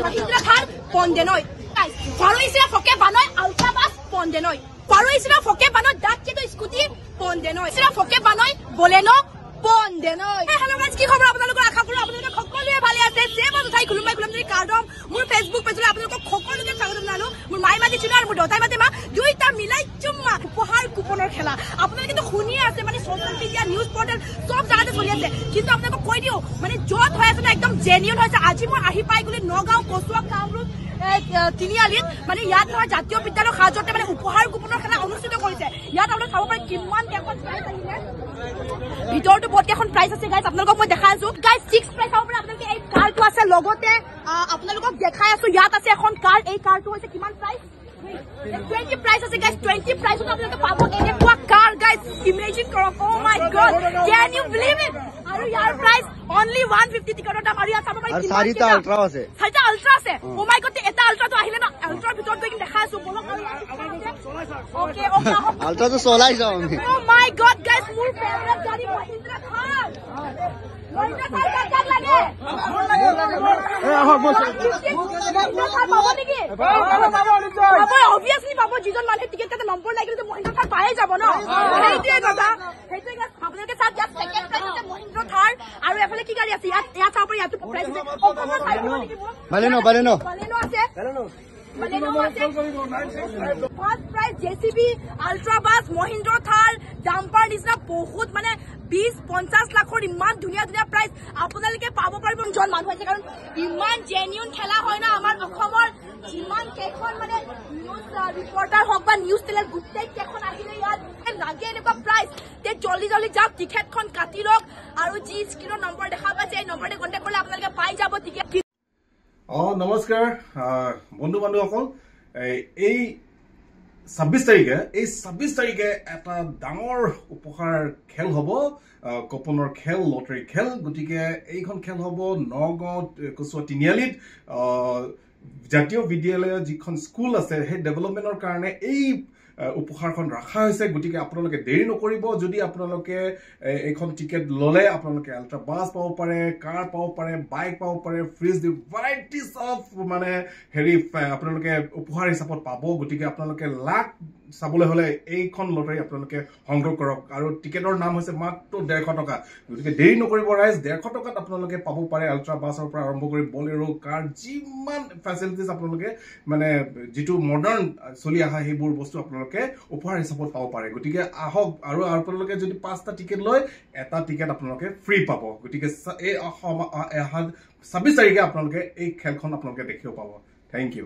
Mahindra Thar Pondenoi. Faroisira Foke Banoi, Ultrabus Pondenoi. Faroisira Foke Banoi, Dakito Scooty Pondenoi. Sira Foke Banoi, Boleno Pondenoi. Hello guys, কি খবর আপোনালোকৰ আশা কৰো আপোনালোকে সকলোৱে ভালে আছে যে মই উঠাই খুলুমাই খুলুমৰি কাৰ্ডম মোৰ ফেসবুক পেজলৈ আপোনালোকক সকলোকে স্বাগত জনালো মোৰ মাই মাতি চিনা আৰু মোৰ দতাই মাতে মা দুইটা মিলাই চুম্মা উপহাৰ কুপনৰ খেলা আপোনালোকে কিন্তু শুনি আছে মানে সোশ্যাল মিডিয়া নিউজ পৰ্টেল সব জায়গাতে চলি আছে কিন্তু আপোনালোকক কৈ দিও মানে যত হৈ আছে না একদম জেনিউন হৈছে আজি মই আহি পাই গলি নগাঁও কচুৱা কামৰূপ তিনিআলিত মানে ইয়াত নহয় জাতীয় বিদ্যালয়ৰ সাজতে মানে উপহাৰ কুপনৰ খেলা অনুষ্ঠিত কৰিছে ইয়াত আপোনালোকে চাব পাৰে কিমান কেখন প্ৰাইজ আহিলে ভিতৰটো বহুত কেখন প্ৰাইজ আছে গাইজ আপোনালোকক মই দেখাই আছো গাইজ 6 প্ৰাইজ চাব পাৰে আপোনালোকে এই কাৰটো আছে লগতে আপোনালোকক দেখাই আছো ইয়াত আছে এখন কাৰ এই কাৰটো হৈছে কিমান প্ৰাইজ 20 price আছে guys 20 price আপোনালোকে পাব এনেকুৱা কাৰ guys imagine কৰক oh my god can you believe it আৰু ইয়াৰ price only 150 টিকটৰ দাম আৰু ইয়াত চাব পাৰি আৰু চাৰিটা আল্ট্ৰা আছে oh my god এটা আল্ট্ৰা তো আহিলে না আল্ট্ৰাৰ ভিতৰত গৈ দেখাই আছো বলক okay আল্ট্ৰা তো চলাই যাও আমি oh my god guys মোৰ ফেভাৰিট গাড়ী মহিন্দ্ৰা থাৰ মহিন্দ্ৰা থাৰ কাক লাগে obviously বাবু যিজন মানুহে টিকেট কাটে নম্বৰ লাগিলে তো মহিন্দ্ৰা থাৰ পায়ে যাব ন সেইটোৱে কথা সেইটোৱে আপোনালোকে চাওক ইয়াত সেকেন্ড প্ৰাইজ আছে মহিন্দ্ৰা থাৰ আৰু এফালে কি গাড়ী আছে ইয়াত চাব পাৰি ইয়াত প্ৰাইজ আছে অকমান চাই দিব লাগিব বালেনো আছে ফার্স্ট প্রাইজ জেসিবি আল্ট্রাবাস মহিন্দ্রা থার ডাম্পার নিচিনা বহুত মানে 20-50 লাখৰ ইমান ধুনীয়া ধুনীয়া প্ৰাইজ আপোনালোকে পাব পাৰিব জন মানুহ আছে কাৰণ ইমান জেনিউন খেলা হয় না আমাৰ অসমৰ যিমান কেখন মানে নিউজ ৰিপৰ্টাৰ হওক বা নিউজ টেলাৰ গোটেই কেখন আহিলে ইয়াত লাগে এনেকুৱা প্ৰাইজ তে জলদি যাওক টিকেটখন কাটি লওক আৰু যি স্ক্ৰীনৰ নম্বৰ দেখা পাইছে এই নম্বৰতে কণ্টেক্ট কৰিলে আপোনালোকে পাই যাব টিকেট নমস্কাৰ বন্ধু বান্ধৱসকল এই 26 তাৰিখে এটা ডাঙৰ উপহাৰ খেল হ'ব কুপনৰ খেল লটাৰী খেল গতিকে এইখন খেল হ'ব নগাঁও কচুৱা তিনিআলিত জাতীয় বিদ্যালয় যিখন স্কুল আছে সেই ডেভেলপমেন্টৰ কাৰণে এই উপহাৰখন ৰাখা হৈছে গতিকে আপোনালোকে দেৰি নকৰিব যদি আপোনালোকে এইখন টিকেট ললে আপোনালোকে আল্ট্ৰা বাস পাব পাৰে কাৰ পাব পাৰে বাইক পাব পাৰে ফ্ৰিজ দি ভেৰাইটিজ অফ মানে হেৰি আপোনালোকে উপহাৰ হিচাপত পাব গতিকে আপোনালোকে লাখ চাবলৈ হলে এইখন লটাৰী আপোনালোকে সংগ্ৰহ কৰক আৰু টিকেটৰ নাম হৈছে মাত্ৰ 150 টকা গতিকে দেৰি নকৰিব ৰাইজ 150 টকাত আপোনালোকে পাব পাৰে আল্ট্ৰা বাসৰ পৰা আৰম্ভ কৰি বলেৰো কাৰ যিমান ফেচিলিটিজ আপোনালোকে মানে যিটো মডাৰ্ণ চলি আহা সেইবোৰ বস্তু আপোনালোকে উপহাৰ হিচাপত পাব পাৰে গতিকে আহক আৰু আপোনালোকে যদি 5টা টিকেট লয় এটা টিকেট আপোনালোকে ফ্ৰী পাব গতিকে এই 26 তাৰিখে আপোনালোকে এই খেলখন আপোনালোকে দেখিব পাব থ্যাংক ইউ